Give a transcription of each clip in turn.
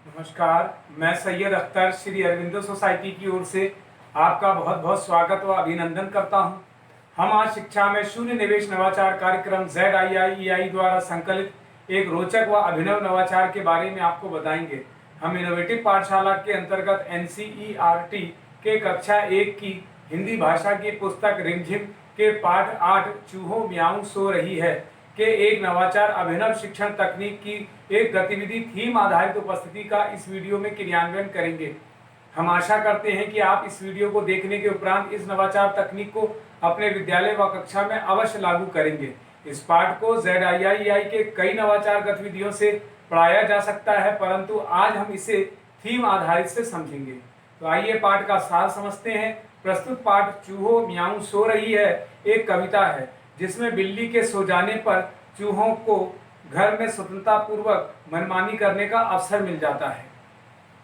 नमस्कार, मैं सैयद अख्तर श्री अरविंदो सोसाइटी की ओर से आपका बहुत बहुत स्वागत व अभिनंदन करता हूं। हम आज शिक्षा में शून्य निवेश नवाचार कार्यक्रम ZIIEI द्वारा संकलित एक रोचक व अभिनव नवाचार के बारे में आपको बताएंगे। हम इनोवेटिव पाठशाला के अंतर्गत NCERT के कक्षा 1 की हिंदी भाषा की पुस्तक रिमझिम के पाठ 8 चूहों म्याऊं सो रही है के एक नवाचार अभिनव शिक्षण तकनीक की एक गतिविधि थीम आधारित उपस्थिति का इस वीडियो में क्रियान्वयन करेंगे। हम आशा करते हैं कि आप इस वीडियो को देखने के उपरांत इस नवाचार तकनीक को अपने विद्यालय व कक्षा में अवश्य लागू करेंगे। इस पाठ को ZIIEI के कई नवाचार गतिविधियों से पढ़ाया जा सकता है, परंतु आज हम इसे थीम आधारित से समझेंगे। तो आइए पाठ का सार समझते हैं। प्रस्तुत पाठ चूहों म्याऊं सो रही है एक कविता है, जिसमें बिल्ली के सो जाने पर चूहों को घर में स्वतंत्रता पूर्वक मनमानी करने का अवसर मिल जाता है।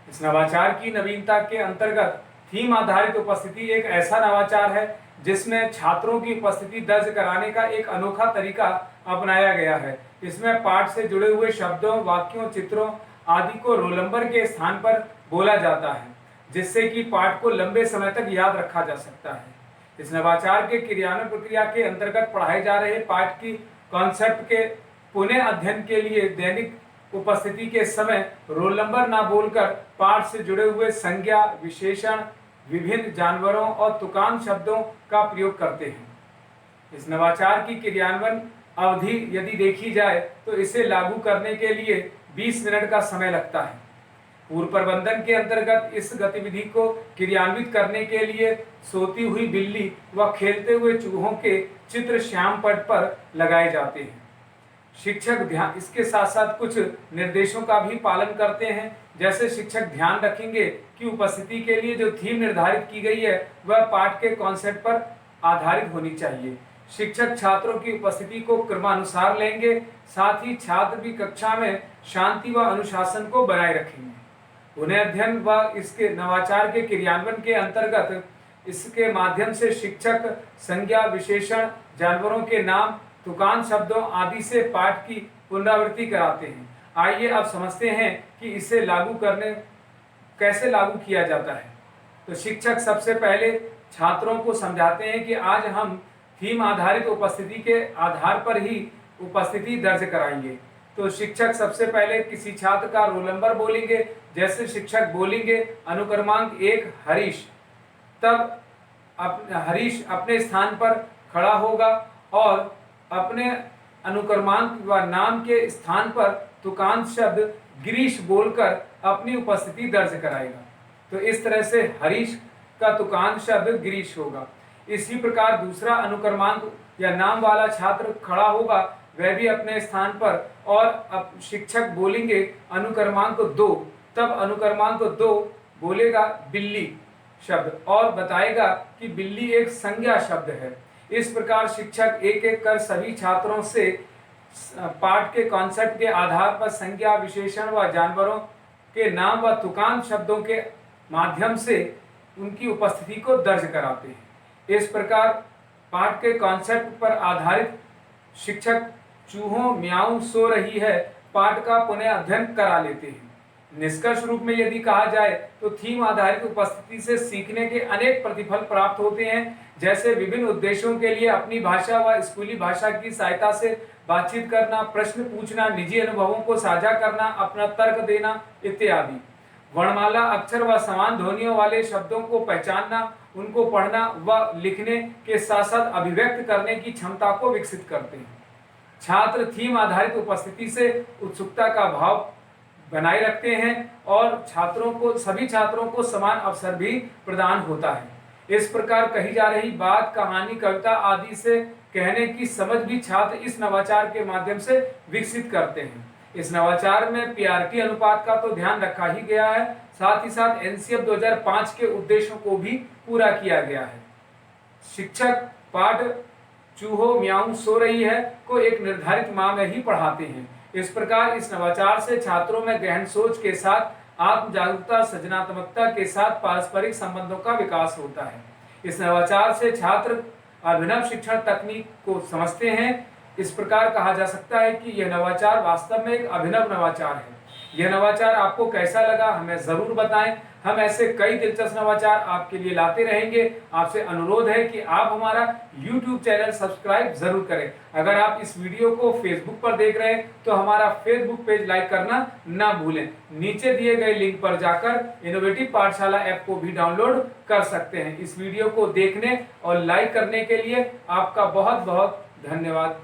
इस नवाचार की नवीनता के अंतर्गत थीम आधारित उपस्थिति एक ऐसा नवाचार है जिसमें छात्रों की उपस्थिति दर्ज कराने का एक अनोखा तरीका अपनाया गया है। इसमें पाठ से जुड़े हुए शब्दों, वाक्यों, चित्रों आदि को रोल नंबर के स्थान पर बोला जाता है, जिससे कि पाठ को लंबे समय तक याद रखा जा सकता है। इस नवाचार के क्रियान्वयन प्रक्रिया के अंतर्गत पढ़ाए जा रहे पाठ की कॉन्सेप्ट के पुनः अध्ययन के लिए दैनिक उपस्थिति के समय रोल नंबर ना बोलकर पाठ से जुड़े हुए संज्ञा, विशेषण, विभिन्न जानवरों और तुकान शब्दों का प्रयोग करते हैं। इस नवाचार की क्रियान्वयन अवधि यदि देखी जाए तो इसे लागू करने के लिए 20 मिनट का समय लगता है। पूर्व प्रबंधन के अंतर्गत इस गतिविधि को क्रियान्वित करने के लिए सोती हुई बिल्ली व खेलते हुए चूहों के चित्र श्याम पट पर लगाए जाते हैं। शिक्षक ध्यान इसके साथ साथ कुछ निर्देशों का भी पालन करते हैं, जैसे शिक्षक ध्यान रखेंगे कि उपस्थिति के लिए जो थीम निर्धारित की गई है वह पाठ के कॉन्सेप्ट पर आधारित होनी चाहिए। शिक्षक छात्रों की उपस्थिति को क्रमानुसार लेंगे, साथ ही छात्र भी कक्षा में शांति व अनुशासन को बनाए रखेंगे। पुनः अध्ययन व इसके नवाचार के क्रियान्वयन के अंतर्गत इसके माध्यम से शिक्षक संज्ञा, विशेषण, जानवरों के नाम, तुकान शब्दों आदि से पाठ की पुनरावृत्ति कराते हैं। आइए अब समझते हैं कि इसे कैसे लागू किया जाता है। तो शिक्षक सबसे पहले छात्रों को समझाते हैं कि आज हम थीम आधारित उपस्थिति के आधार पर ही उपस्थिति दर्ज कराएंगे। तो शिक्षक सबसे पहले किसी छात्र का रोल नंबर बोलेंगे। जैसे शिक्षक बोलेंगे अनुक्रमांक 1 हरीश, तब हरीश अपने स्थान पर खड़ा होगा और अपने अनुक्रमांक व नाम के स्थान पर तुकांत शब्द गिरीश बोलकर अपनी उपस्थिति दर्ज कराएगा। तो इस तरह से हरीश का तुकांत शब्द गिरीश होगा। इसी प्रकार दूसरा अनुक्रमांक या नाम वाला छात्र खड़ा होगा, वह भी अपने स्थान पर, और अब शिक्षक बोलेंगे अनुक्रमांक 2, तब अनुक्रमांक 2 बोलेगा बिल्ली शब्द और बताएगा कि बिल्ली एक संज्ञा शब्द है। इस प्रकार शिक्षक एक एक कर सभी छात्रों से पाठ के कॉन्सेप्ट के आधार पर संज्ञा, विशेषण व जानवरों के नाम व तुकान शब्दों के माध्यम से उनकी उपस्थिति को दर्ज कराते हैं। इस प्रकार पाठ के कॉन्सेप्ट पर आधारित शिक्षक चूहों म्याऊं सो रही है पाठ का पुनः अध्ययन करा लेते हैं। निष्कर्ष रूप में यदि कहा जाए तो थीम आधारित उपस्थिति से सीखने के अनेक प्रतिफल प्राप्त होते हैं, जैसे विभिन्न उद्देश्यों के लिए अपनी भाषा व स्कूली भाषा की सहायता से बातचीत करना, प्रश्न पूछना, निजी अनुभवों को साझा करना, अपना तर्क देना इत्यादि। वर्णमाला, अक्षर व समान ध्वनियों वाले शब्दों को पहचानना, उनको पढ़ना व लिखने के साथ साथ अभिव्यक्त करने की क्षमता को विकसित करते हैं। छात्र थीम आधारित उपस्थिति से उत्सुकता का भाव बनाए रखते हैं और सभी छात्रों को समान अवसर भी प्रदान होता है। इस प्रकार कही जा रही बात, कहानी, कविता आदि से कहने की समझ भी छात्र इस नवाचार के माध्यम से विकसित करते हैं। इस नवाचार में PRT अनुपात का तो ध्यान रखा ही गया है, साथ ही साथ NCF 2005 के उद्देश्यों को भी पूरा किया गया है। शिक्षक पाठ चूहों म्याऊं सो रही है को एक निर्धारित माह में ही पढ़ाते हैं। इस प्रकार इस नवाचार से छात्रों में गहन सोच के साथ आत्म जागरूकता, सृजनात्मकता के साथ पारस्परिक संबंधों का विकास होता है। इस नवाचार से छात्र अभिनव शिक्षण तकनीक को समझते हैं। इस प्रकार कहा जा सकता है कि यह नवाचार वास्तव में एक अभिनव नवाचार है। यह नवाचार आपको कैसा लगा हमें जरूर बताएं। हम ऐसे कई दिलचस्प नवाचार आपके लिए लाते रहेंगे। आपसे अनुरोध है कि आप हमारा YouTube चैनल सब्सक्राइब जरूर करें। अगर आप इस वीडियो को Facebook पर देख रहे हैं तो हमारा Facebook पेज लाइक करना ना भूलें। नीचे दिए गए लिंक पर जाकर इनोवेटिव पाठशाला ऐप को भी डाउनलोड कर सकते हैं। इस वीडियो को देखने और लाइक करने के लिए आपका बहुत बहुत धन्यवाद।